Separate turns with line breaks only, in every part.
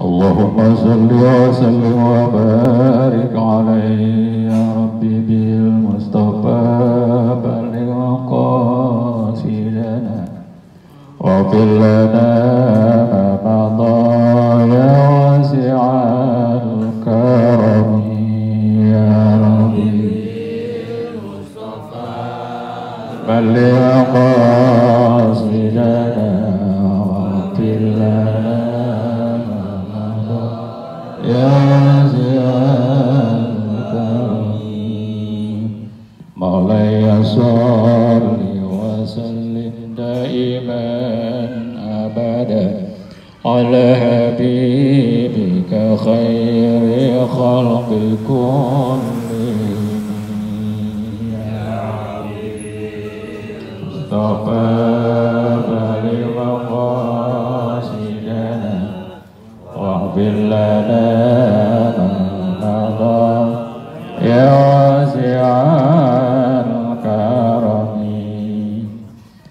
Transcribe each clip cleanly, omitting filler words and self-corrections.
اللهم صل وسلم وبارك عليه يا ربي بالمصطفى بلغ مقاصدنا واغفر لنا ما مضى يا واسع الكرم يا ربي بالمصطفى بلغ مقاصدنا واغفر لنا يا واسع الكرم مولاي صل وسلم دائما أبدا على حبيبك خير خلق كلهم يا مصطفى بلغ مقاصدنا واغفر لنا ما مضى يا واسع الكرم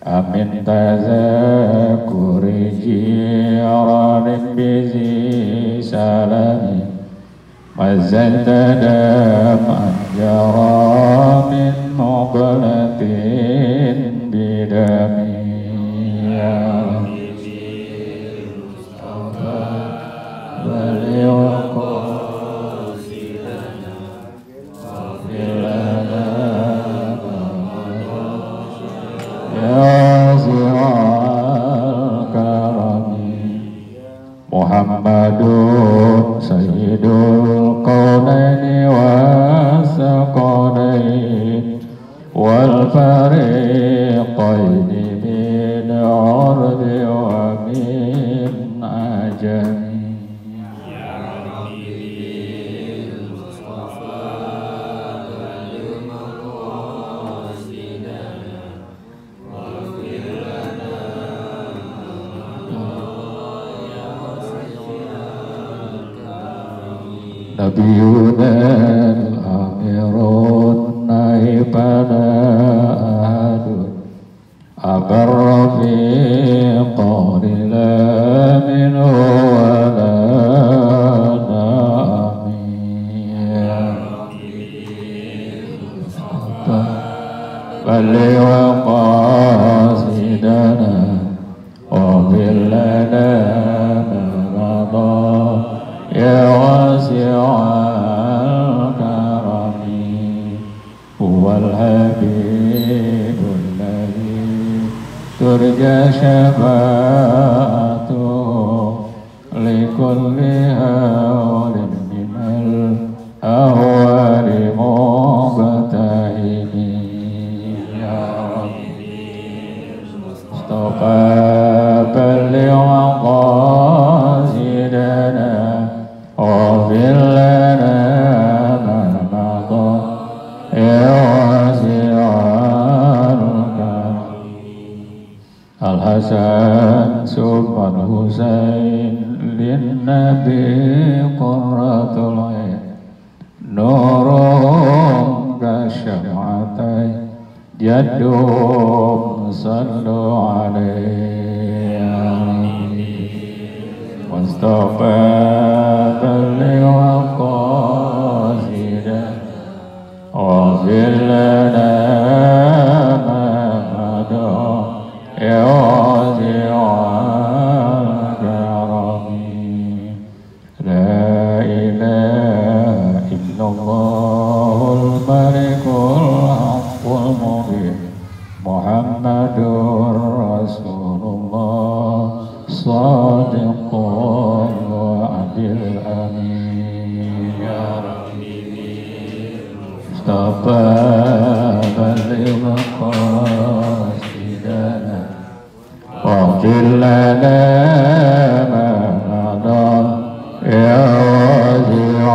أمن تذكر جيران بذي سلام مزلت دمعا جرى من مقلة بدم يا بلغ قاصدنا واغفر لنا يا واسع الكرم محمد سيد الكونين والثقلين والفريقين من عرب ومن عجم نبينا الأمير نائبنا أحد أبر في قول لا منه ولا بلغ قاصدنا واغفر لنا ما مضى يا واسع الكرم هو الحبيب الذي ترجى شفاعته لكل هول من الأهوال مبتهل يا ربي مصطفى بلغ مقاصدنا واغفر لنا ما مضى يا واسع الكرم الحسن ثم الحسين للنبي قرة العين نورهم كالشمعتين جدهم صلوا عليه يا ربي مصطفى بلغ قاصدنا واغفر لنا ما مضى يا واسع الكرم لا إله إلا الله الملك الحق المبين محمد رسول الله صادق وعد الأمين يا ربي مصطفى بلغ قاصدنا واغفر لنا ما مضى يا واسع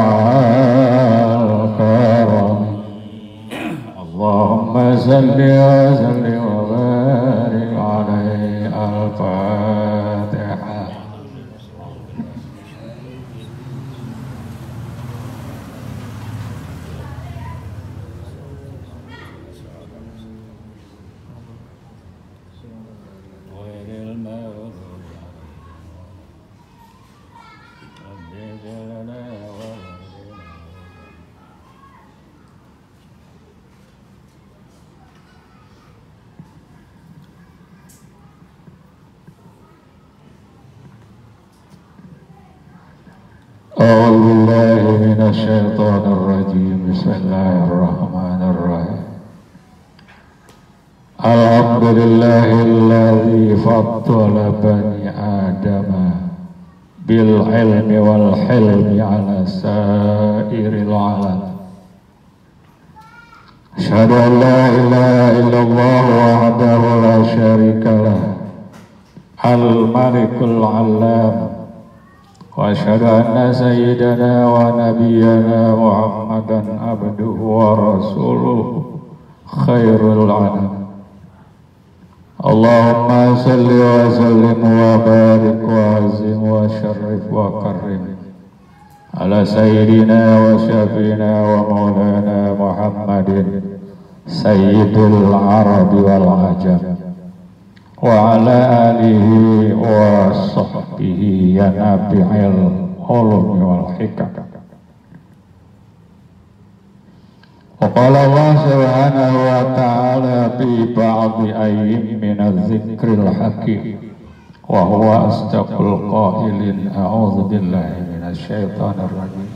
الكرم اللهم صل وسلم وبارك عليه الفاتحة غير المغضوب أعوذ بالله من الشيطان الرجيم بسم الله الرحمن الرحيم الحمد لله الذي فضل بني آدم بالعلم والحلم على سائر العالم أشهد أن لا إله إلا الله وحده لا شريك له الملك العلام وأشهد أن سيدنا ونبينا محمدا عبده ورسوله خير الأنام اللهم صل وسلم وبارك وعزم وشرف وكرم على سيدنا وشفينا ومولانا محمد سيد العرب والعجم وعلى آله وصحبه يا نابع العلوم والحكم. وقال الله سبحانه وتعالى في بعض أيام من الذكر الحكيم وهو أصدق القائلين أعوذ بالله من الشيطان الرجيم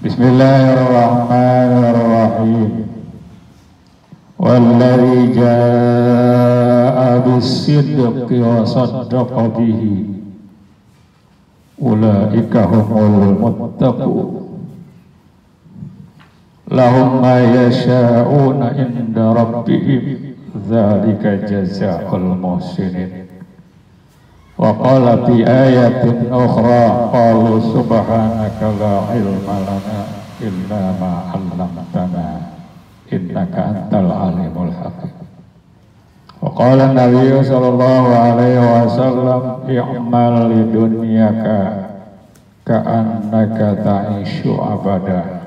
بسم الله الرحمن الرحيم والذي جاء بالصدق وصدق به أولئك هم المتقون lahum ma yasha'una inda rabbihim dzalika jazaa'ul muhsinin wa qala fi ayatin ukhra qalu subhanaka la ilma lana illa ma 'allamtana innaka antal alimul hakim wa qala an-nabiy sallallahu alaihi wasallam i'mal lidunyaka ka'annaka ta'ishu abada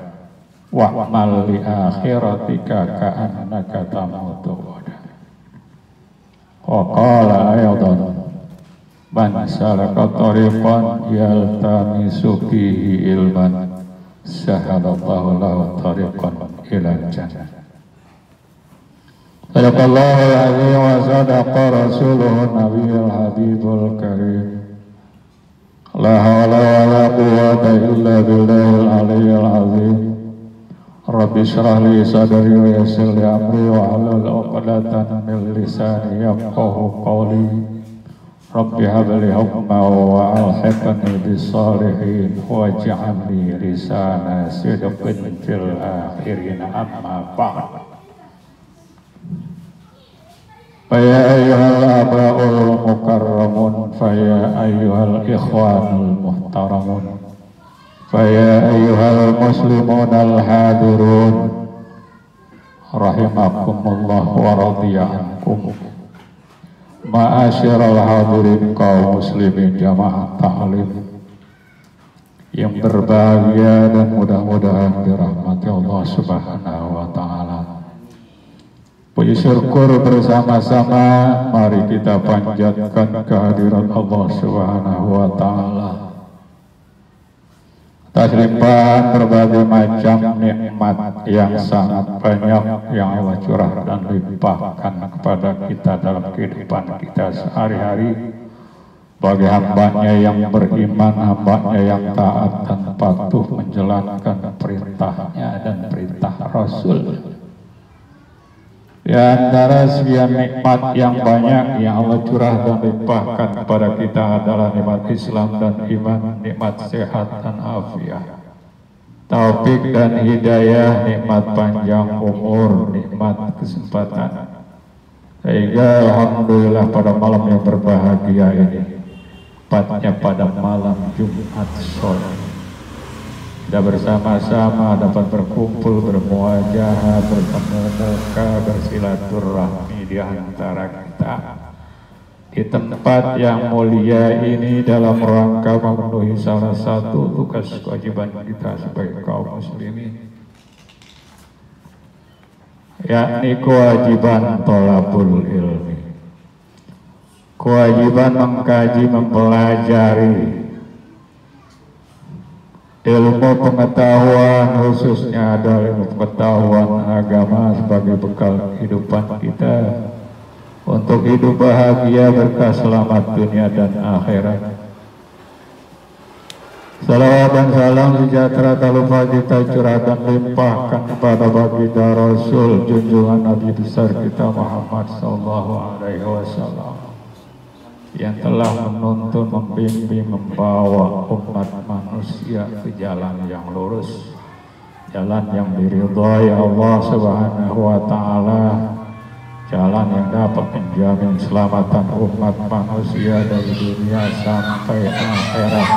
wa'mal li akhiratika ka'annaka tamutu ghadan. Wa qala aydan man salaka tariqan yaltamisu fihi ilman sahalallahu lahu tariqan ilal jannah. Sadaqallahu al-azim wa sadaqa rasuluhu nabiyul habibul karim. La hawla wa la quwwata illa billahil aliyyil azim. Rabbi syrah li sadri wa yassir li amri wa hlul 'uqdatan min lisani yafqahu qawli. Rabbi hab li hukman wa alhiqni bis salihin waj'al li lisana sidqin fil akhirin amma ba'd. Faya ayyuhal aba'ul mukarramun faya ayyuhal ikhwanul muhtaramun faya ayyuhal muslimun al-hadirun rahimakumullah wa radiya'ankum ma'asyiral hadirin kaum muslimin jamaah ta'lim yang berbahagia dan mudah-mudahan dirahmati Allah subhanahu wa ta'ala. Puji syukur bersama-sama mari kita panjatkan kehadiran Allah subhanahu wa ta'ala atas limpahan berbagai macam nikmat yang sangat banyak yang Allah curah dan limpahkan kepada kita dalam kehidupan kita sehari-hari bagi hambanya yang beriman, hambanya yang taat dan patuh menjalankan perintahnya dan perintah Rasul. Di antara sekian nikmat yang banyak yang Allah curah dan limpahkan kepada kita adalah nikmat Islam dan iman, nikmat sehat dan afiat, taufik dan hidayah, nikmat panjang umur, nikmat kesempatan. Sehingga alhamdulillah pada malam yang berbahagia ini, tepatnya pada malam Jumat sore, kita bersama-sama dapat berkumpul, bermuajahah, bertemu muka, bersilaturahmi di antara kita di tempat yang mulia ini dalam rangka memenuhi salah satu tugas kewajiban kita sebagai kaum muslimin, yakni kewajiban thalabul ilmi, kewajiban mengkaji, mempelajari ilmu pengetahuan, khususnya adalah ilmu pengetahuan agama sebagai bekal kehidupan kita untuk hidup bahagia, berkah, selamat dunia dan akhirat. Salawat dan salam sejahtera tak lupa kita curahkan limpahkan kepada baginda Rasul junjungan Nabi besar kita Muhammad sallallahu alaihi wasallam yang telah menuntun, membimbing, membawa umat manusia ke jalan yang lurus, jalan yang diridhai Allah Subhanahu wa taala, jalan yang dapat menjamin keselamatan umat manusia dari dunia sampai akhirat kelak.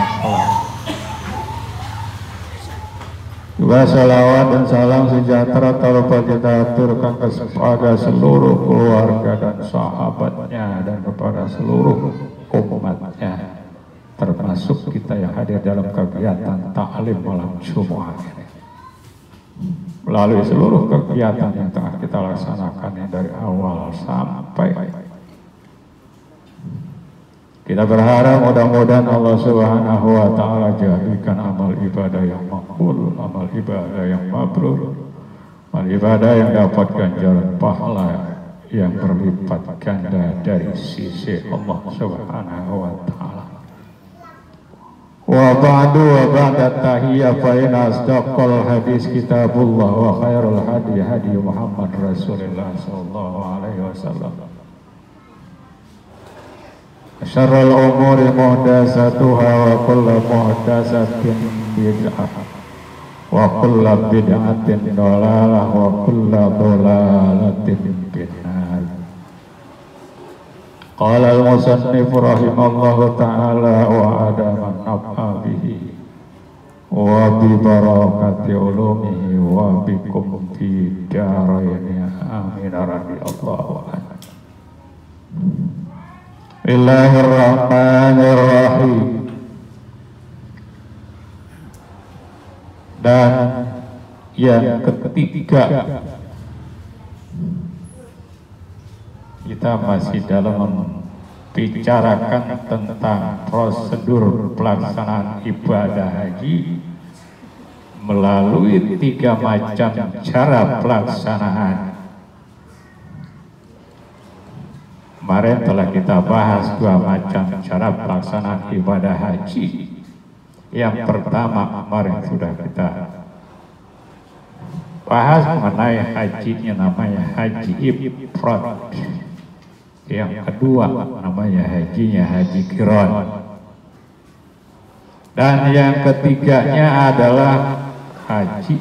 Juga salawat dan salam sejahtera tak lupa kita aturkan kepada seluruh keluarga dan sahabatnya dan kepada seluruh umatnya, termasuk kita yang hadir dalam kegiatan taklim malam Jumat ini. Melalui seluruh kegiatan yang telah kita laksanakan dari awal sampai kita berharap mudah-mudahan Allah Subhanahu wa taala jadikan amal ibadah yang makbul, amal ibadah yang mabrur, amal ibadah yang dapat ganjaran pahala yang berlipat ganda dari sisi Allah Subhanahu wa taala. Wa ba'du wa ba'da tahiyya fa inna asdaqal hadis kitabullah wa khairul hadi hadi Muhammad Rasulullah sallallahu alaihi wasallam. Syarrul umuri muhdatsatuha wa kullu muhdatsatin bid'ah wa kullu bid'atin dhalalah wa kullu dhalalatin finnar. Qala al-musannif rahimallahu ta'ala wa adama naf'a bihi wa bi barakati ulumihi wa bikum fi daraini amin radhiyallahu anhu. Bismillahirrahmanirrahim. Dan yang ketiga, kita masih dalam membicarakan tentang prosedur pelaksanaan ibadah haji melalui 3 macam cara pelaksanaan. Kemarin telah kita bahas 2 macam cara pelaksanaan ibadah haji. Yang pertama kemarin sudah kita bahas mengenai hajinya, namanya haji ifrad. Yang kedua namanya hajinya haji qiran. Dan yang ketiganya adalah haji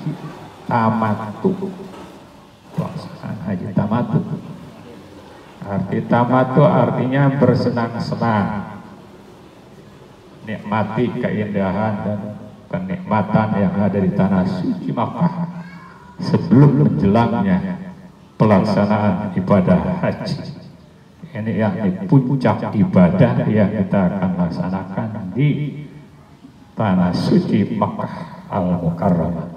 tamattu. Pelaksanaan haji tamattu. Arti tamattu artinya bersenang-senang, nikmati keindahan dan kenikmatan yang ada di tanah suci Makkah sebelum menjelangnya pelaksanaan ibadah haji. Ini yang puncak ibadah yang kita akan laksanakan di tanah suci Makkah Al-Mukarramah.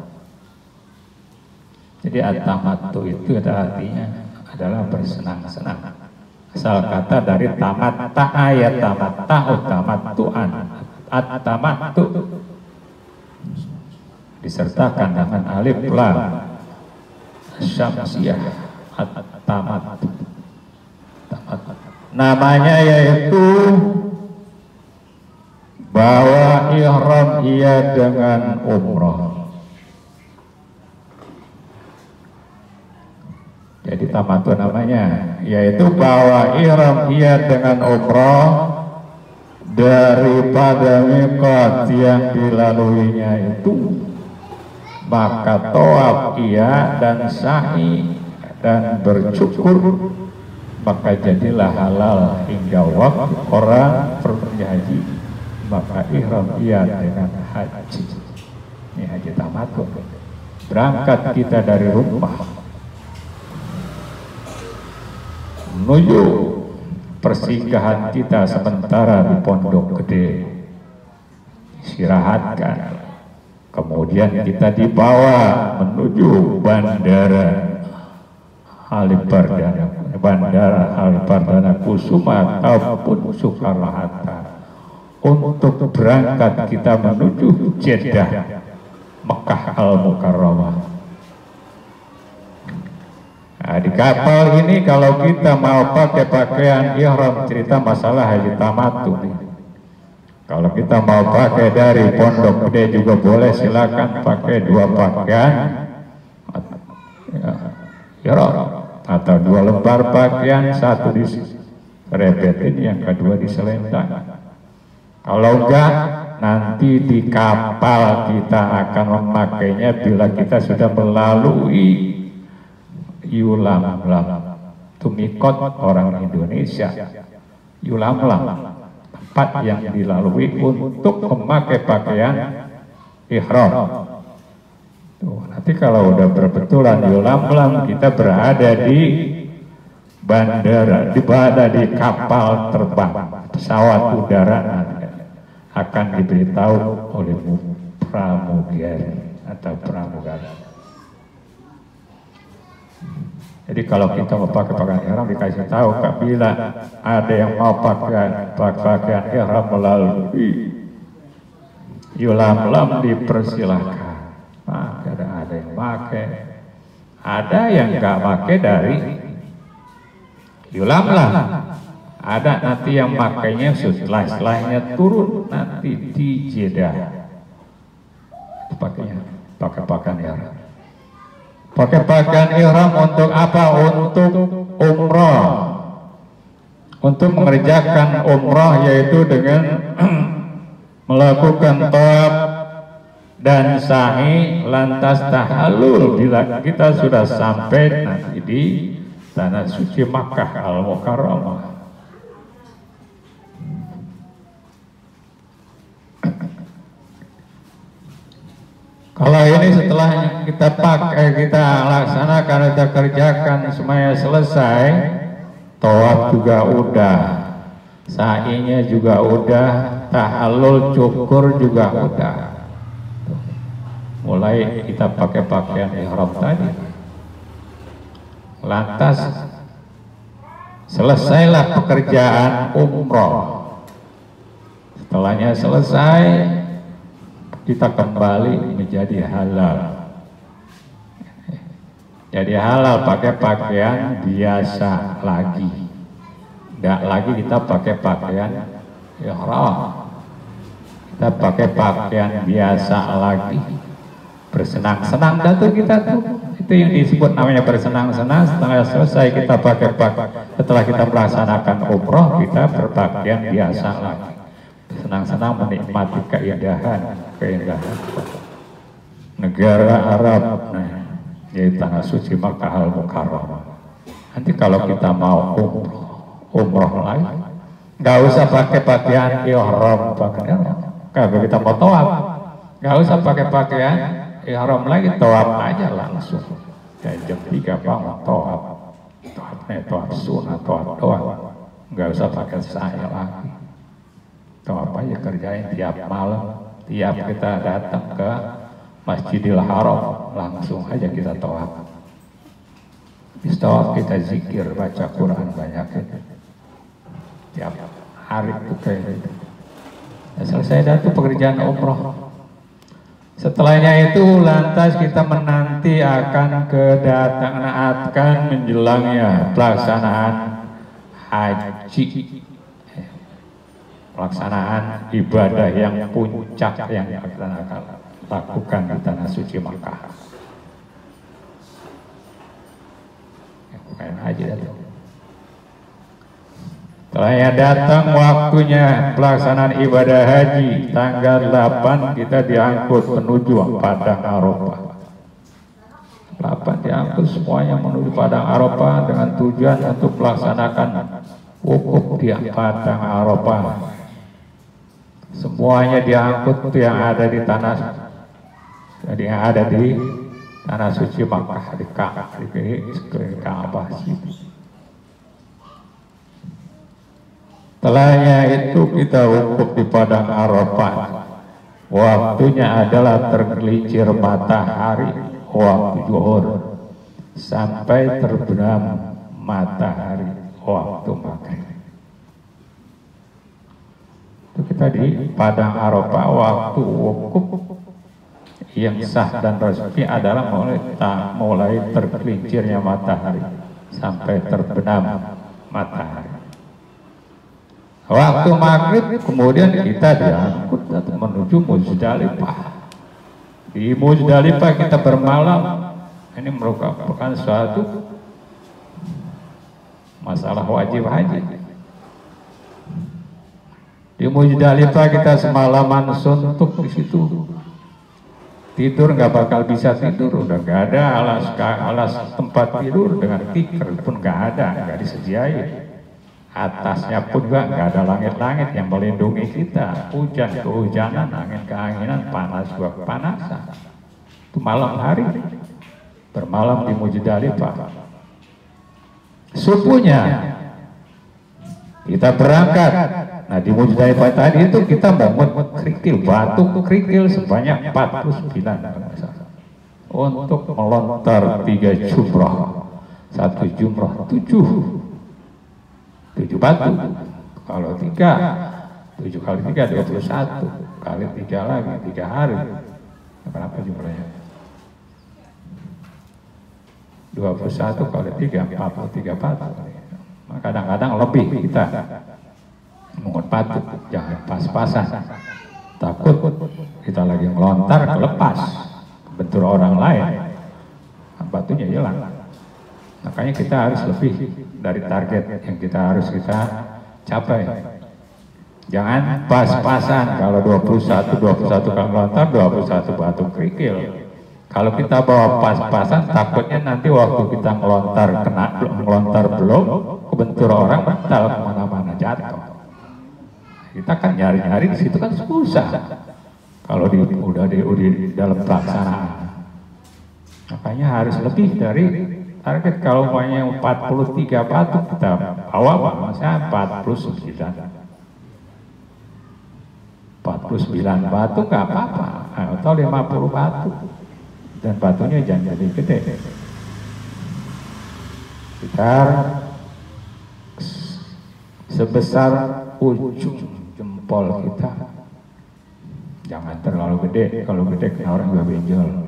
Jadi at-tamattu itu artinya adalah bersenang-senang. Asal kata dari tamatta'a ya tamatta'u tamattu'an. At-tamattu disertakan dengan alif lam syamsiyah. At-tamattu. Namanya yaitu bawa ihram ia dengan umrah. Jadi tamattu namanya yaitu bawa ihram ia dengan umrah daripada miqat yang dilaluinya itu, maka tawaf ia dan sa'i dan bercukur, maka jadilah halal hingga waktu orang pergi haji, maka ihram ia dengan haji. Ini haji tamattu. Berangkat kita dari rumah menuju persinggahan kita sementara di Pondok Gede, istirahatkan, kemudian kita dibawa menuju Bandara Halim Perdana Kusuma ataupun Soekarno-Hatta untuk berangkat kita menuju Jeddah Mekah Al-Mukarramah. Nah, di kapal ini kalau kita mau pakai pakaian ihram, cerita masalah haji tamattu, Kalau kita mau pakai dari pondok gede juga boleh, silakan pakai 2 pakaian ihram atau 2 lembar pakaian, 1 direbetin, yang kedua diselendang. Kalau enggak, nanti di kapal kita akan memakainya bila kita sudah melalui Yulamlam, Tumikot orang Indonesia. Yulamlam, tempat yang dilalui untuk memakai pakaian ihram. Tuh, nanti kalau udah berbetulan Yulamlam, kita berada di bandara, di kapal terbang, pesawat udara, akan diberitahu oleh pramugari atau pramugari. Jadi kalau kita mau pakai pakaian ihram, dikasih tahu bila ada yang mau pakai pakaian ihram melalui Yulamlam, dipersilahkan. Nah, ada yang pakai, ada yang nggak pakai dari Yulamlam. Ada nanti yang makainya setelahnya turun nanti di Jeddah. Pakai pakaian ihram. Pakai pakaian ihram untuk apa? Untuk umroh. Untuk mengerjakan umroh, yaitu dengan melakukan tawaf dan sa'i, lantas tahallul bila kita sudah sampai nanti di tanah suci Makkah Al-Mukarramah. Kalau ini setelah kita pakai, kita laksanakan, kita kerjakan semuanya selesai, tawaf juga udah, sa'inya juga udah, tahallul cukur juga udah. Mulai kita pakai pakaian ihram tadi. Lantas selesailah pekerjaan umroh. Setelahnya selesai, kita kembali menjadi halal. Jadi halal pakai pakaian biasa lagi. Tidak lagi kita pakai pakaian ihram. Kita pakai pakaian biasa lagi. Bersenang-senang dah tuh kita tuh. Itu yang disebut namanya bersenang-senang. Setelah selesai kita pakai setelah kita melaksanakan umroh, kita berpakaian biasa lagi. Senang-senang menikmati keindahan negara Arab, yaitu tanah suci Makkah Al-Mukarramah. Nanti kalau kita mau umroh lagi, nggak usah pakai pakaian ihram, kalau kita mau tawaf, nggak usah pakai pakaian ihram lagi, tawaf aja langsung. Kayak jam 3 bangun tawaf, tawaf sunnah, tawaf doang, nggak usah pakai sa'i lagi. Tawaf aja kerjain tiap malam, tiap kita datang ke Masjidil Haram, langsung aja kita tawaf. Habis tawaf kita zikir, baca Quran banyak tiap hari itu kayak gitu. Nah, selesai dah tuh pekerjaan umroh. Setelahnya itu lantas kita menanti akan kedatangan menjelangnya pelaksanaan haji. Pelaksanaan ibadah yang puncak yang kita akan lakukan di tanah suci Makkah. Bukan haji itu. Setelahnya datang waktunya pelaksanaan ibadah haji, tanggal 8 kita diangkut menuju Padang Arafah. 8 diangkut semuanya menuju Padang Arafah dengan tujuan untuk melaksanakan wukuf di Padang Arafah. Semuanya diangkut yang ada di tanah, jadi yang ada di tanah suci Makkah, di Ka'bah. Setelahnya itu kita wukuf di Padang Arafah. Waktunya adalah tergelincir matahari waktu zuhur sampai terbenam matahari waktu maghrib. Kita di Padang Arafah, waktu wukuf yang sah dan resmi adalah mulai tergelincirnya matahari sampai terbenam matahari. Waktu maghrib kemudian kita diangkut menuju Muzdalifah. Di Muzdalifah kita bermalam. Ini merupakan suatu masalah wajib haji. Di Muzdalifah kita semalaman suntuk di situ. Tidur nggak bakal bisa tidur, udah nggak ada alas tempat tidur, dengan tikar pun nggak ada, nggak disediain. Atasnya pun nggak ada langit-langit yang melindungi kita. Hujan kehujanan, angin keanginan, panas juga kepanasan. Itu malam hari bermalam di Muzdalifah. Subuhnya kita berangkat. Nah di Muzdalifah tadi itu kita bangun kerikil, batu kerikil sebanyak 49 untuk melontar 3 jumrah. 1 jumrah 7 batu. Kalau 3, 7 kali 3 21, kali 3 lagi 3 hari. Berapa jumlahnya? 21 kali 3 43 batu. Kadang-kadang lebih kita mengut batu, jangan pas-pasan, takut kita lagi melontar kelepas bentur orang lain, batunya hilang. Makanya kita harus lebih dari target yang harus kita capai. Jangan pas-pasan. Kalau 21 kalau melontar 21 batu kerikil. Kalau kita bawa pas-pasan, takutnya nanti waktu kita melontar belum kebentur orang, batal kemana-mana, jatuh. Kita kan nyari-nyari di situ kan susah. Kalau udah di dalam pelaksanaan, makanya harus lebih dari target. Kalau umpamanya 43 batu kita bawa, maksudnya 49 batu nggak apa-apa, atau 50 batu, dan batunya jangan jadi gede, sekitar sebesar ujung jempol kita, jangan terlalu gede. Kalau gede kena orang juga benjol.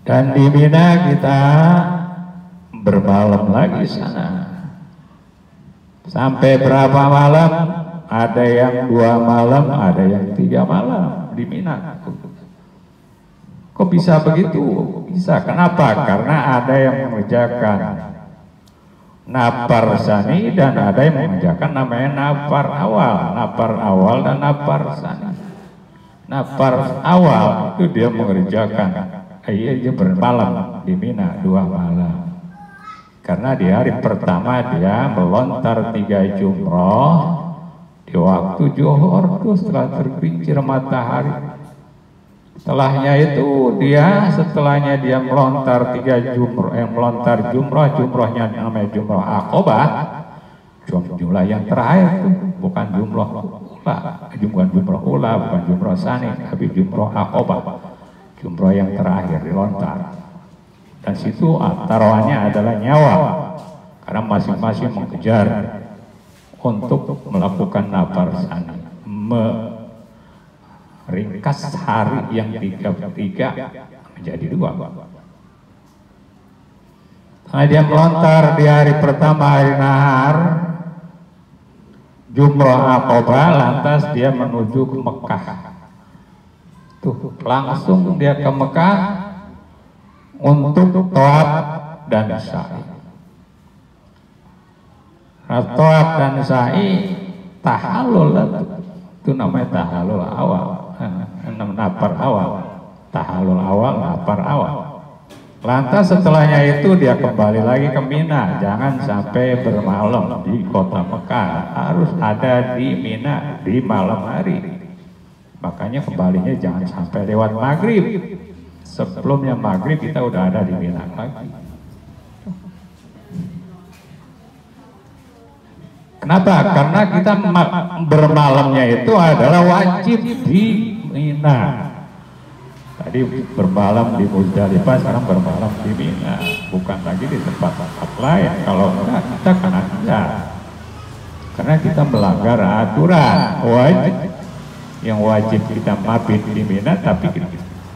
Dan di Mina kita bermalam lagi sana sampai berapa malam? Ada yang 2 malam, ada yang 3 malam di Mina. Kok bisa begitu? Bisa. Kenapa? Karena ada yang mengerjakan nafar sani dan ada yang mengerjakan namanya nafar awal dan nafar sani. Nafar awal itu dia mengerjakan, dia bermalam di Mina 2 malam. Karena di hari pertama dia melontar 3 jumroh di waktu zuhur itu setelah tergelincir matahari. Setelahnya dia melontar 3 jumroh, melontar jumrohnya namanya jumroh Aqobah, jumlah yang terakhir itu bukan jumroh ula, bukan jumroh sani, tapi jumroh Aqobah, jumroh yang terakhir dilontar. Dan situ taruhannya adalah nyawa, karena masing-masing mengejar untuk melakukan nafar sani, ringkas hari yang 33 menjadi 2. Nah, dia melontar di hari pertama, hari nahar, jumroh Aqobah, lantas dia menuju ke Mekah. Langsung dia ke Mekah untuk tawaf dan sa'i. Tawaf dan sa'i tahallul, itu namanya tahallul awal. Nafar awal, tahallul awal, nafar awal. Lantas setelahnya itu dia kembali lagi ke Mina. Jangan sampai bermalam di kota Mekah, harus ada di Mina di malam hari. Makanya kembalinya jangan sampai lewat maghrib. Sebelumnya maghrib kita udah ada di Mina lagi. Kenapa? Karena kita bermalamnya itu adalah wajib di Mina. Tadi bermalam di Muzdalifah, sekarang bermalam di Mina, bukan lagi di tempat-tempat lain. Kalau enggak, kita kena denda. Karena kita melanggar aturan yang wajib kita mabit di Mina, tapi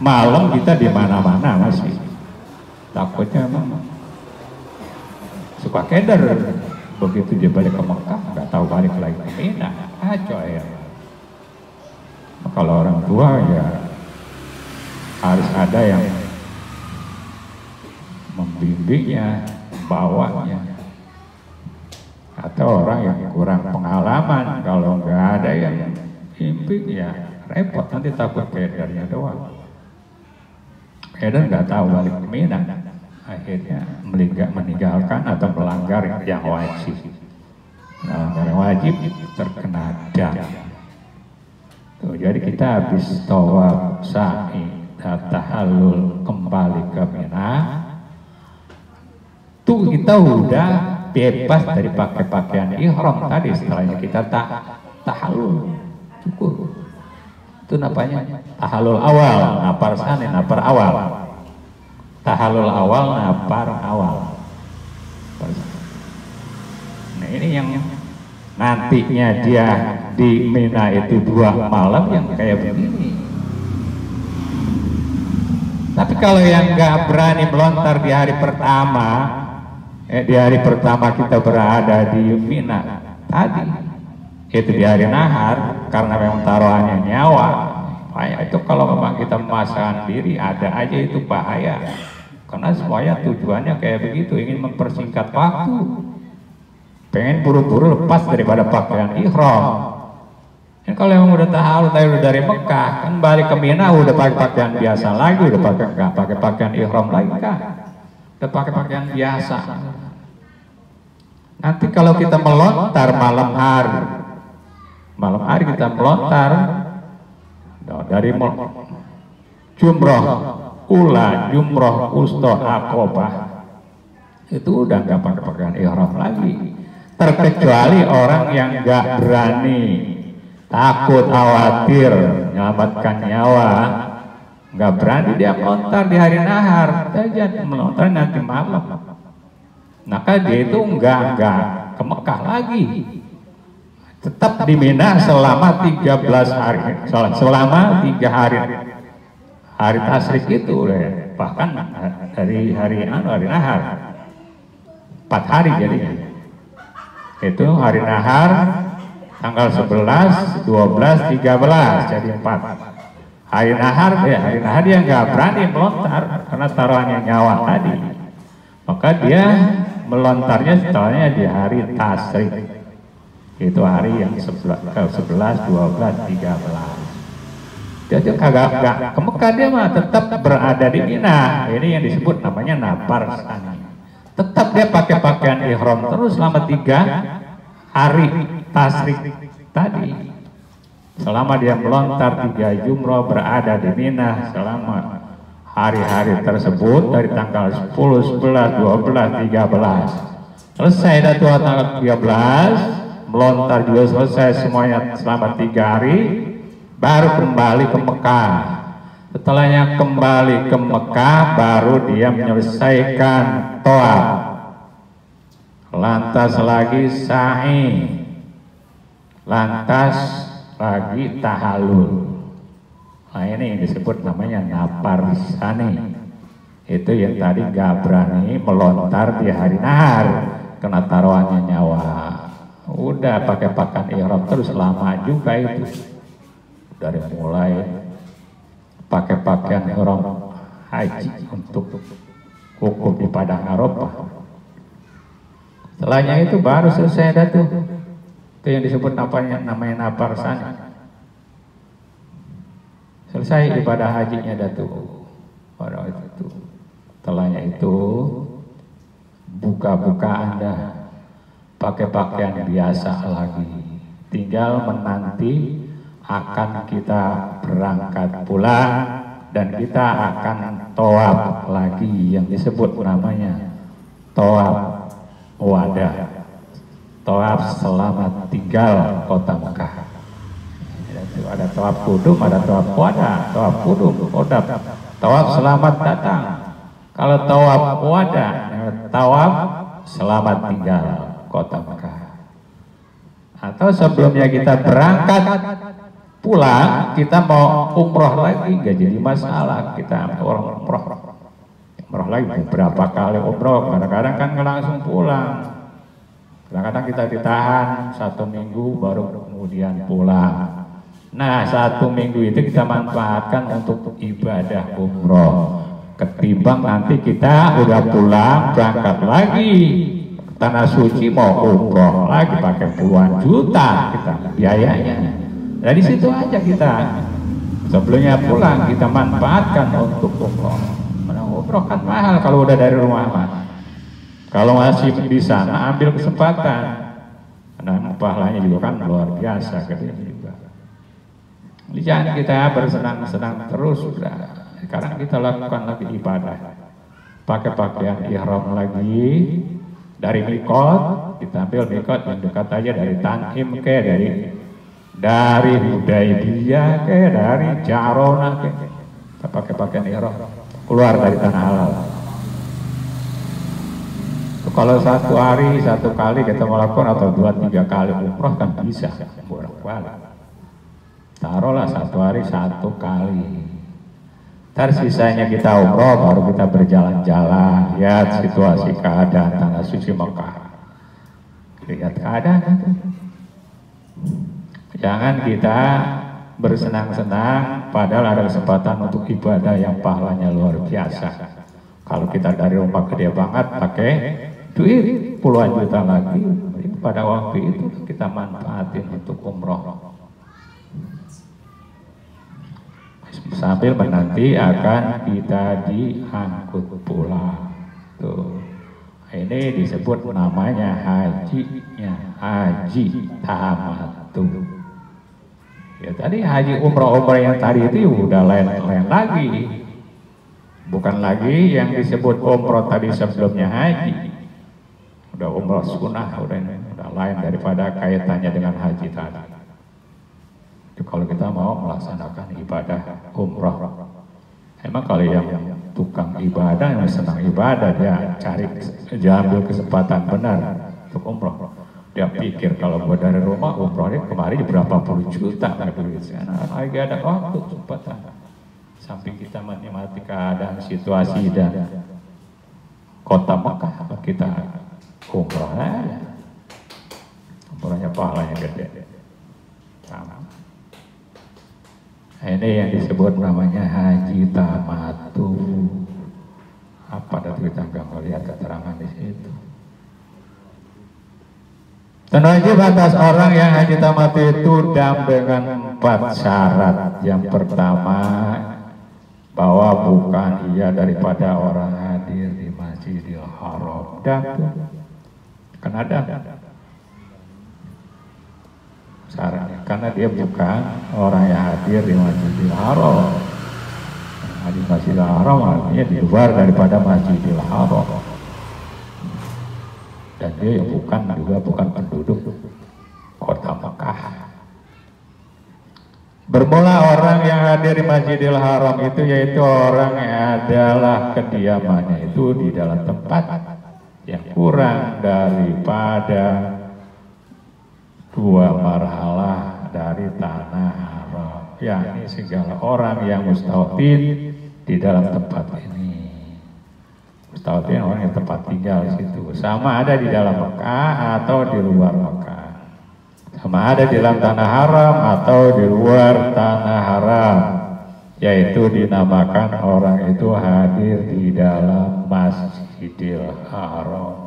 malam kita di mana-mana masih. Takutnya memang suka keder. Begitu dia balik ke Mekah, nggak tahu balik lagi ke Mina, kacau ya. Kalau orang tua ya harus ada yang membimbingnya, membawanya. Atau orang yang kurang pengalaman, kalau nggak ada yang bimbing ya repot, nanti takut kedernya doang. Keder nggak tahu balik ke Mina, akhirnya meninggalkan atau melanggar yang wajib. Melanggar yang wajib terkena dam. Tuh, jadi kita habis tawaf, sa'i, tahallul, kembali ke Mina. Tuh kita udah bebas dari pakai pakaian ihram tadi. Setelahnya kita tahallul, cukup. Itu namanya tahallul awal, napar sani, napar awal. Tahallul awal, napar awal. Nah ini yang nantinya dia di Mina itu 2 malam yang kayak begini. Tapi kalau yang nggak berani melontar di hari pertama, di hari pertama kita berada di Mina tadi, itu di hari nahar, karena memang taruhannya nyawa. Bahaya itu kalau memang kita memasang diri, ada aja itu bahaya. Karena semuanya tujuannya kayak begitu, ingin mempersingkat waktu, pengen buru-buru lepas daripada pakaian ihram. Dan kalau yang udah tahallul udah dari Mekah, kan balik ke Mina udah pakai pakaian biasa lagi, udah nggak pakai pakaian ihram lagi kan, udah pakai pakaian biasa. Nanti kalau kita melontar malam hari kita melontar dari jumroh ula, jumroh ustoh, akobah, itu udah nggak pakai pakaian ihram lagi. Terkecuali orang yang nggak berani, takut, khawatir menyelamatkan nyawa, nggak berani dia melontar di hari nahar, dia melontar nanti malam. Maka dia itu enggak ke Mekah lagi, tetap di Mina selama 13 hari, selama 3 hari tasrik itu, bahkan dari hari nahar 4 hari jadinya. Itu hari nahar tanggal 11, 12, 13 jadi 4 hari nahar. Hari nahar dia nggak berani melontar karena taruhannya nyawa tadi, maka dia melontarnya setelahnya di hari tasrik, itu hari yang 11, 12, 13. Dia tuh kagak ke Mekah, dia mah tetap berada di Mina. Ini yang disebut namanya napar sani. Tetap dia pakai pakaian ihram terus selama 3 hari tasrik tadi. Selama dia melontar 3 jumroh berada di Mina selama hari-hari tersebut dari tanggal 10, 11, 12, 13. Selesai dah tuh tanggal 13, melontar juga selesai semuanya selama 3 hari, baru kembali ke Mekah. Setelahnya kembali ke Mekah, baru dia menyelesaikan tawaf. Lantas lagi sa'i, lantas lagi tahallul. Nah ini yang disebut namanya napar sani. Itu yang tadi gak berani melontar di hari nahar kena taruhannya nyawa. Udah pakai pakaian ihram terus lama juga itu. Dari mulai pakai pakaian ihram haji untuk wukuf di padang Arafah. Setelahnya itu baru selesai dah tuh. Itu yang disebut namanya napar sani. Selesai ibadah hajinya datu. Pada itu, setelahnya itu buka-buka Anda, pakai pakaian biasa lagi. Tinggal menanti akan kita berangkat pulang dan kita akan tawaf lagi yang disebut namanya tawaf wadah. Tawaf selamat tinggal kota Mekah. Ada tawaf kudum, ada tawaf wadah, tawaf kudum, kodab, tawaf selamat datang. Kalau tawaf wadah, tawaf selamat tinggal kota Mekah. Atau sebelumnya kita berangkat pulang, kita mau umroh lagi, gak jadi masalah. Kita umroh apalagi beberapa kali umroh, kadang-kadang kan nggak langsung pulang. Kadang-kadang kita ditahan 1 minggu baru kemudian pulang. Nah, 1 minggu itu kita manfaatkan untuk ibadah umroh. Ketimbang nanti kita udah pulang, berangkat lagi ke tanah suci mau umroh lagi pakai puluhan juta kita biayanya. Dari situ aja kita sebelumnya pulang kita manfaatkan untuk umroh. Umroh kan mahal kalau udah dari rumah mah. Kalau masih di sana ambil kesempatan, karena pahalanya juga kan luar biasa gede juga. Jangan kita bersenang-senang terus sudah. Sekarang kita lakukan lagi ibadah, pakai pakaian ihram lagi dari mikot, kita ambil mikot yang dekat aja dari Tanim ke dari Hudaybiyah ke dari Jarona ke, kita pakai pakaian ihram keluar dari tanah halal. Kalau 1 hari 1 kali kita melakukan atau 2-3 kali umroh kan bisa bolak-balik. Taruhlah 1 hari 1 kali. Ntar sisanya kita umroh baru kita berjalan-jalan, lihat situasi keadaan tanah suci Mekah. Lihat keadaan. Jangan kita bersenang-senang padahal ada kesempatan untuk ibadah yang pahalanya luar biasa. Kalau kita dari rumah gede banget pakai duit puluhan juta lagi, pada waktu itu kita manfaatin untuk umroh sambil menanti akan kita diangkut pulang. Tuh, ini disebut namanya hajinya, haji tamattu. Ya tadi haji umroh yang tadi itu udah lain-lain lagi, bukan lagi yang disebut umroh tadi sebelumnya haji. Udah umroh sunnah, udah lain daripada kaitannya dengan haji tadi. Itu kalau kita mau melaksanakan ibadah umroh. Emang kalau yang tukang ibadah, yang senang ibadah, dia ambil kesempatan benar untuk umroh. Dia pikir kalau buat dari rumah umrohnya kemarin berapa puluh juta lagi ada waktu kesempatan. Samping kita menikmati keadaan situasi dan kota Mekah, kita umroh aja. Umrohnya pahalanya gede. Ini yang disebut namanya haji tamattu. Apa dari kita nggak melihat keterangan di situ? Dan wajib atas orang yang haji tamattu itu dengan 4 syarat. Yang pertama, bahwa bukan ia daripada orang hadir di Masjidil Haram. Dan kan ada syaratnya, karena dia bukan orang yang hadir di Masjidil Haram. Di Masjidil Haram artinya di luar daripada Masjidil Haram. Dan dia juga bukan penduduk kota Mekah. Bermula orang yang hadir di Masjidil Haram itu yaitu orang yang adalah kediamannya itu di dalam tempat yang kurang daripada 2 marhalah dari tanah haram, yakni segala orang yang mustautin di dalam tempat ini. Mustautin orang yang tempat tinggal di situ, sama ada di dalam Mekah atau di luar Mekah, sama ada di dalam tanah haram atau di luar tanah haram, yaitu dinamakan orang itu hadir di dalam Masjidil Haram.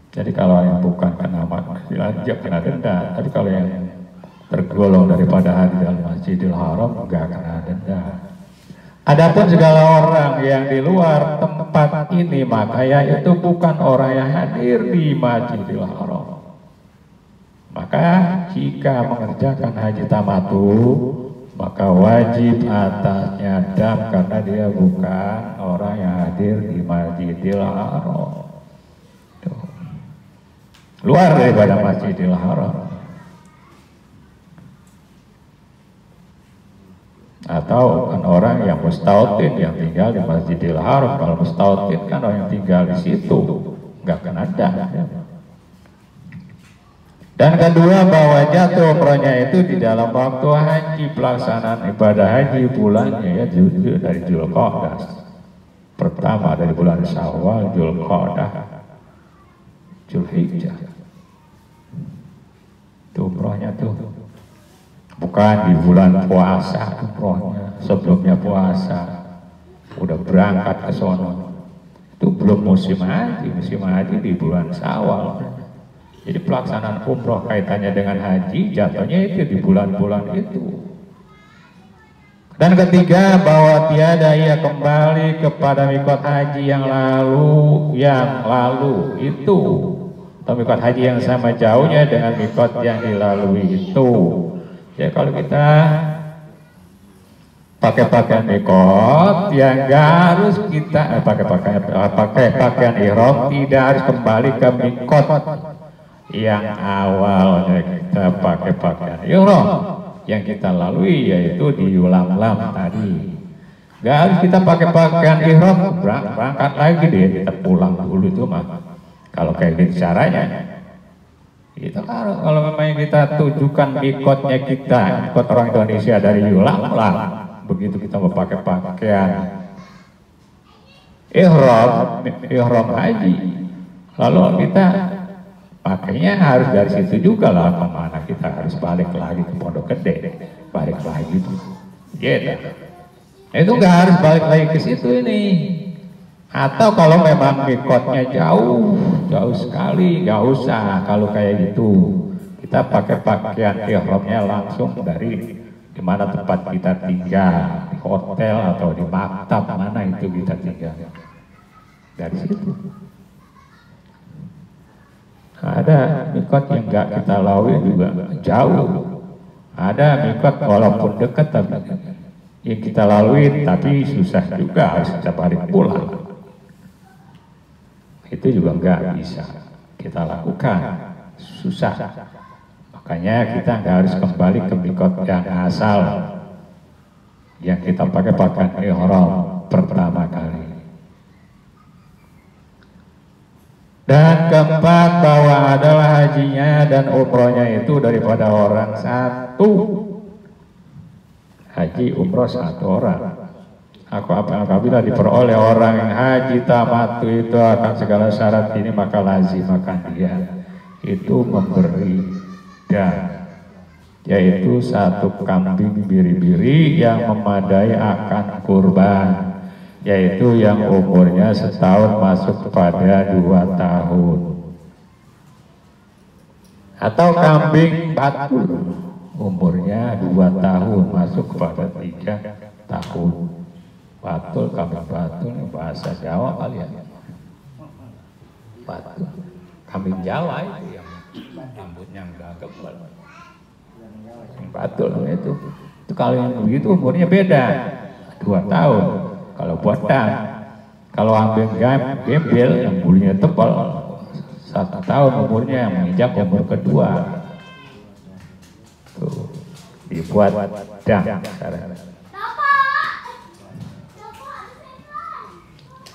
Jadi kalau yang bukan kena aja kena denda, tapi kalau yang tergolong daripada hadir dalam Masjidil Haram enggak kena denda. Adapun segala orang yang di luar tempat ini maka yaitu bukan orang yang hadir di Masjidil Haram. Maka jika mengerjakan haji tamattu maka wajib atasnya dam karena dia bukan orang yang hadir di Masjidil Haram. Luar daripada Masjidil Haram. Atau kan orang yang mustautin yang tinggal di Masjidil Haram. Kalau mustautin kan orang yang tinggal di situ nggak kena dam. Dan kedua, bahwa jatuh umrohnya itu di dalam waktu haji, pelaksanaan ibadah haji bulannya ya dari Dzulqa'dah. Pertama dari bulan Syawal, Dzulqa'dah, Dzulhijjah. Itu umrohnya tuh. Bukan di bulan puasa umrohnya, sebelumnya puasa udah berangkat ke sono. Itu belum musim haji di bulan Syawal. Jadi pelaksanaan umroh kaitannya dengan haji jatuhnya itu di bulan-bulan itu. Dan ketiga, bahwa tiada ia kembali kepada mikot haji yang lalu itu, atau mikot haji yang sama jauhnya dengan mikot yang dilalui itu. Ya kalau kita pakai pakaian mikot, ya nggak harus kita pakai pakaian ihram, tidak harus kembali ke mikot yang awalnya kita pakai pakaian ihram yang kita lalui, yaitu di Yulamlam tadi. Nggak harus kita pakai pakaian ihram berangkat lagi deh, kita pulang dulu itu mah. Kalau kayak gitu caranya. Kita kalau memang kita tujukan mikotnya kita, mikot orang Indonesia dari Yulamlam, begitu kita memakai pakaian ihram haji, lalu kita pakainya harus dari situ juga lah, kemana kita harus balik lagi ke Pondok Gede, balik lagi gitu. Itu nggak harus balik lagi ke situ ini. Atau kalau memang mikotnya jauh sekali, nggak usah. Kalau kayak gitu, kita pakai pakaian ihramnya langsung dari dimana tempat kita tinggal, di hotel atau di maktab mana itu kita tinggal, dari situ. Ada mikot yang nggak kita lalui juga jauh. Ada mikot walaupun dekat tapi yang kita lalui tapi susah juga, harus kita balik pulang. Itu juga nggak bisa kita lakukan, susah. Makanya kita nggak harus kembali ke mikot yang asal yang kita pakai pakaian ihram pertama kali. Dan keempat, bahwa adalah hajinya dan umrohnya itu daripada orang satu. Haji umroh satu orang. Apabila diperoleh orang yang haji tamatu itu akan segala syarat ini, maka lazim akan dia itu memberi dan yaitu satu kambing biri-biri yang memadai akan kurban, yaitu yang umurnya setahun masuk kepada 2 tahun, atau kambing batul umurnya 2 tahun masuk kepada 3 tahun. Batul, kambing batul, bahasa Jawa kali ya. Batul, kambing Jawa itu yang rambutnya enggak kebal. Batul itu kalau yang begitu umurnya beda, 2 tahun. Kalau buatan, kalau kambing gembel yang bulunya tebal 1 tahun umurnya, yang menginjak umur kedua. Tuh dibuat dam sekarang.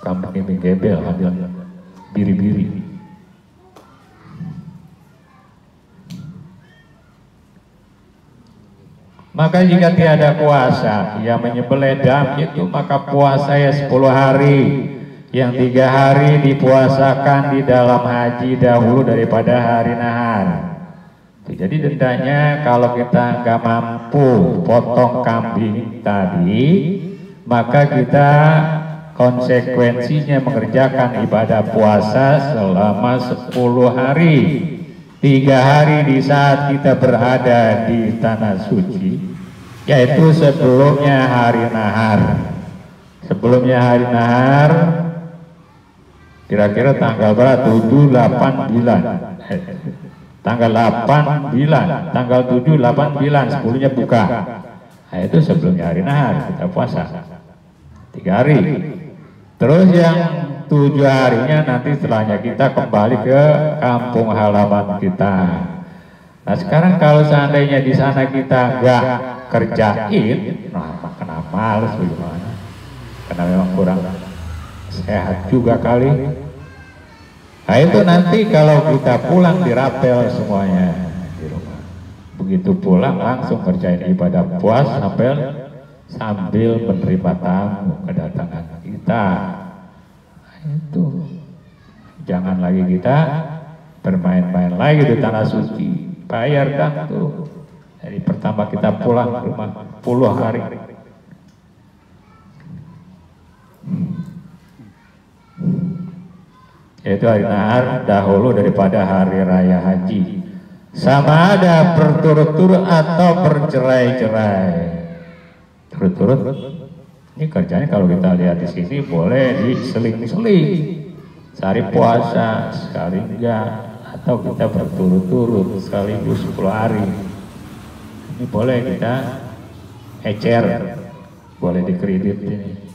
Kambing gembel ambil biri-biri. Maka jika tiada puasa yang menyembelih dam itu, maka puasanya 10 hari, yang 3 hari dipuasakan di dalam haji dahulu daripada hari nahar. Jadi dendanya kalau kita nggak mampu potong kambing tadi, maka kita konsekuensinya mengerjakan ibadah puasa selama 10 hari. 3 hari di saat kita berada di tanah suci, yaitu sebelumnya hari nahar. Sebelumnya hari nahar kira-kira tanggal berapa? 7, 8, 9. Tanggal 8, 9, tanggal 7, 8, 9, 10-nya buka. Nah, itu sebelumnya hari nahar kita puasa 3 hari. Terus yang 7 harinya nanti setelahnya kita kembali ke kampung halaman kita. Nah sekarang kalau seandainya di sana kita nggak kerjain, nah kena males bagaimana? Karena memang kurang sehat juga kali. Nah itu nanti kalau kita pulang dirapel semuanya. di rumah. Begitu pulang langsung kerjain ibadah puasa sambil menerima tamu kedatangan kita. Itu jangan lagi kita bermain-main lagi di tanah suci. Bayarkan tuh dari pertama kita pulang ke rumah 10 hari. Yaitu hari nahar dahulu daripada hari raya haji. Sama ada berturut-turut atau bercerai-cerai. Turut-turut. Ini kerjanya kalau kita lihat di sini boleh diseling-seling. Sehari puasa, sekali enggak, atau kita berturut-turut sekaligus 10 hari. Ini boleh kita ecer, boleh dikredit ini.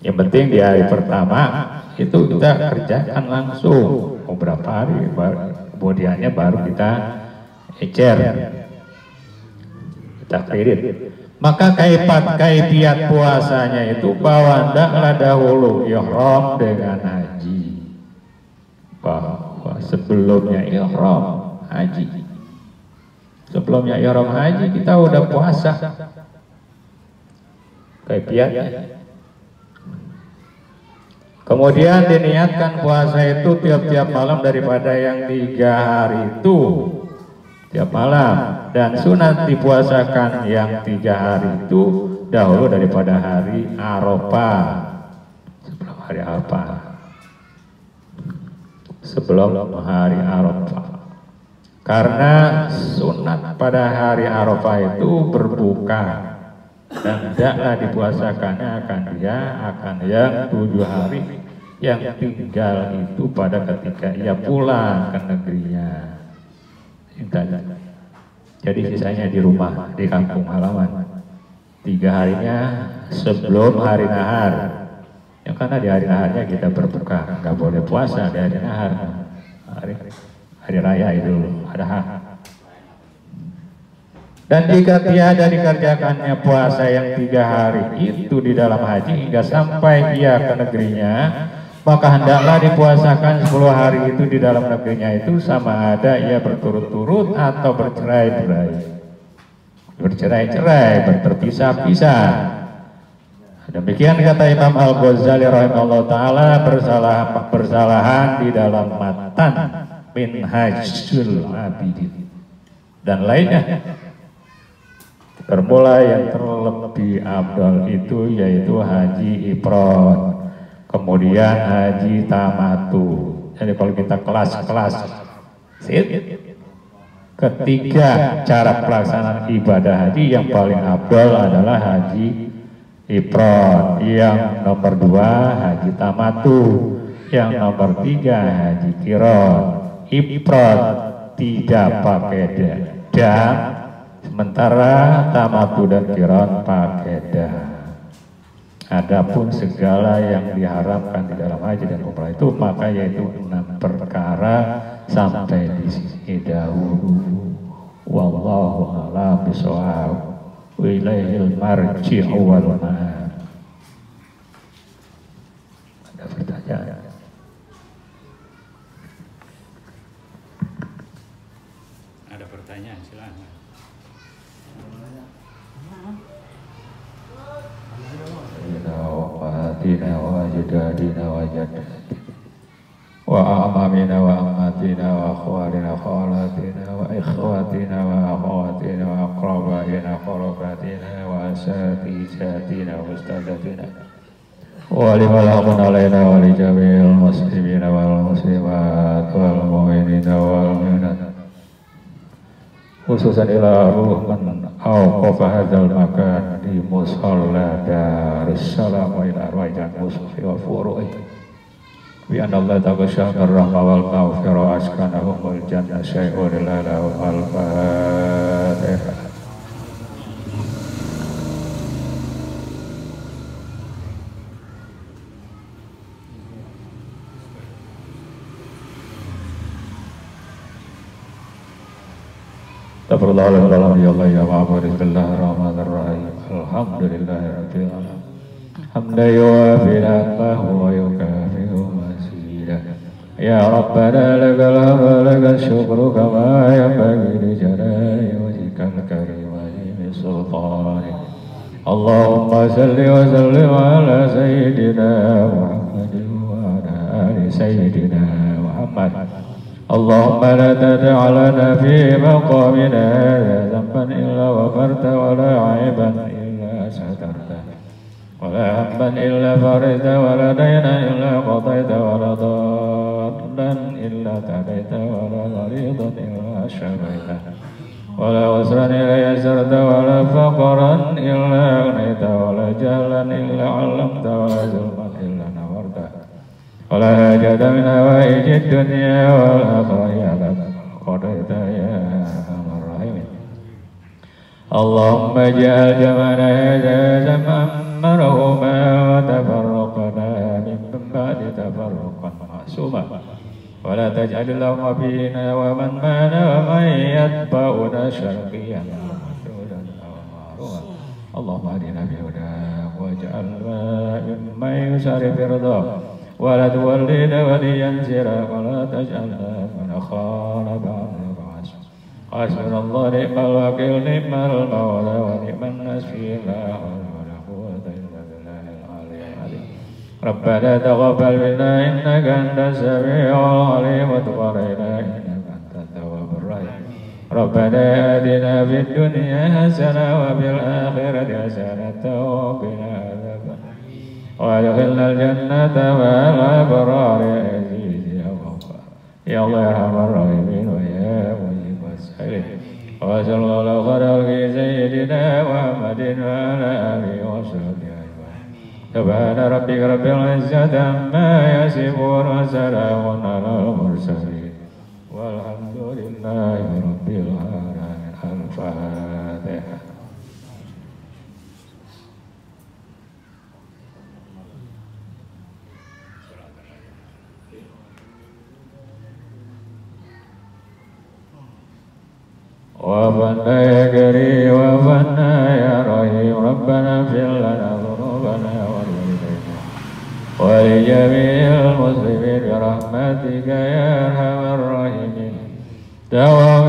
Yang penting di hari pertama itu kita kerjakan langsung. Beberapa hari kemudiannya baru kita ecer, kita kredit. Maka kaifiat puasanya itu bahwa hendaklah dahulu ihram dengan haji, bahwa sebelumnya ihram haji, sebelumnya ihram haji kita udah puasa. Kaifiatnya. Kemudian diniatkan puasa itu tiap-tiap malam daripada yang 3 hari itu, tiap malam, dan sunat dipuasakan yang 3 hari itu dahulu daripada hari Arafah, sebelum hari Arafah, sebelum hari Arafah. Karena sunat pada hari Arafah itu berbuka. Dan tidaklah dipuasakannya akan yang 7 hari yang tinggal itu pada ketika ia pulang ke negerinya. Jadi sisanya di rumah, di kampung halaman. 3 harinya sebelum hari nahar. Ya, karena di hari naharnya kita berbuka, nggak boleh puasa di hari nahar. Hari raya itu ada hak. Dan jika tiada dikerjakannya puasa yang 3 hari itu di dalam haji hingga sampai ia ke negerinya, maka hendaklah dipuasakan 10 hari itu di dalam negerinya itu, sama ada ia berturut-turut atau bercerai-cerai, berterpisah-pisah. Demikian kata Imam Al-Ghazali rahimahullah ta'ala, bersalahan di dalam matan Minhajul Abidin dan lainnya. Bermula yang terlebih afdal itu yaitu haji ifrad, kemudian haji tamatu. Jadi kalau kita kelas-kelas, ketiga cara pelaksanaan ibadah haji yang paling afdal adalah haji ifrad, yang nomor 2 haji tamatu, yang nomor 3 haji qiran. Ifrad tidak pakai dam, sementara tamatu dan qiran pakai dam. Adapun segala yang diharamkan di dalam haji dan umrah itu maka yaitu 6 perkara sampai di sini dahulu. Wallahu a'lam bishawab. Wa ilaihil marji'u wal ma'ab. Ada pertanyaan? Ada pertanyaan, silakan. Wa wajdadina wa jaddatina wa amamina wa ammatina wa akhwalina khawalatina wa ikhwatina wa akhawatina wa aqrabaina qarabatina wa asatizatina wa ustadatina wa liman alaina wa li jami'il muslimina wal muslimat wal mu'minina wal mu'minat, khususan ila ruhman awqafa hadzal makan di musalla Darussalam wa ila arwahil musufi wa furu'i bi anna Allah taghashana ar-rahma wal maghfirah askanahumul jannah syai'un lillahi al-Fatihah. Alhamdulillah ya Allah bismillahirrahmanirrahim. Alhamdulillahirabbil alamin. Hamdan yuwafi ni'amahu wa yukafi'u mazidah. يا ربنا لك الحمد ولك الشكر كما ينبغي لجلال وجهك الكريم وعظيم سلطانك. اللهم صل وسلم على سيدنا محمد وعلى آل سيدنا محمد. اللهم لا تدع لنا في مقامنا هذا ذنبا إلا غفرته ولا عيبا إلا سترته ولا هما إلا فرجته ولا دينا إلا قضيته ولا ضالا إلا تهديته ولا مريضا إلا شفيته ولا وسرا إلا يسرته ولا فقرا إلا أغنيته ولا جهلا إلا علمته ولا ظلما إلا نورته ولا حاجة من هوائج الدنيا والآخرة إلا قضيتها يا أرحم الراحمين. اللهم اجعل جمعنا هذا جمعا مرحوما وتفرقنا من بعد تفرقا معصوما ولا تجعل اللهم فينا ومن معنا ومن يتبعنا شرقيا ومسعودا أو محروما. اللهم اهدنا بهداك واجعلنا ممن يسار في رضاك ولا تولينا وليا سراك ولا تجعلنا من خالف عنك وعصى. حسبنا الله نعم الوكيل نعم المولى ونعم النصير لا حول ولا قوة إلا بالله العلي العظيم. ربنا تقبل منا إنك أنت السميع العليم وتب علينا إنك أنت التواب الرحيم. ربنا آتنا في الدنيا حسنة وفي الآخرة حسنة وقنا عذاب النار وادخلنا الجنة مع الأبرار يا عزيز يا غفار يا الله يا أرحم الراحمين ويا مجيب السائلين. وصلى الله على سيدنا محمد وعلى آله وصحبه أجمعين. سبحان ربك رب العزة عما يصفون وسلام على المرسلين والحمد لله رب العالمين. الفاتحة. وفنا يا كريم وفنا يا رحيم. ربنا اغفر لنا ذنوبنا ولوالدينا ولجميع المسلمين برحمتك يا ارحم الراحمين. دوام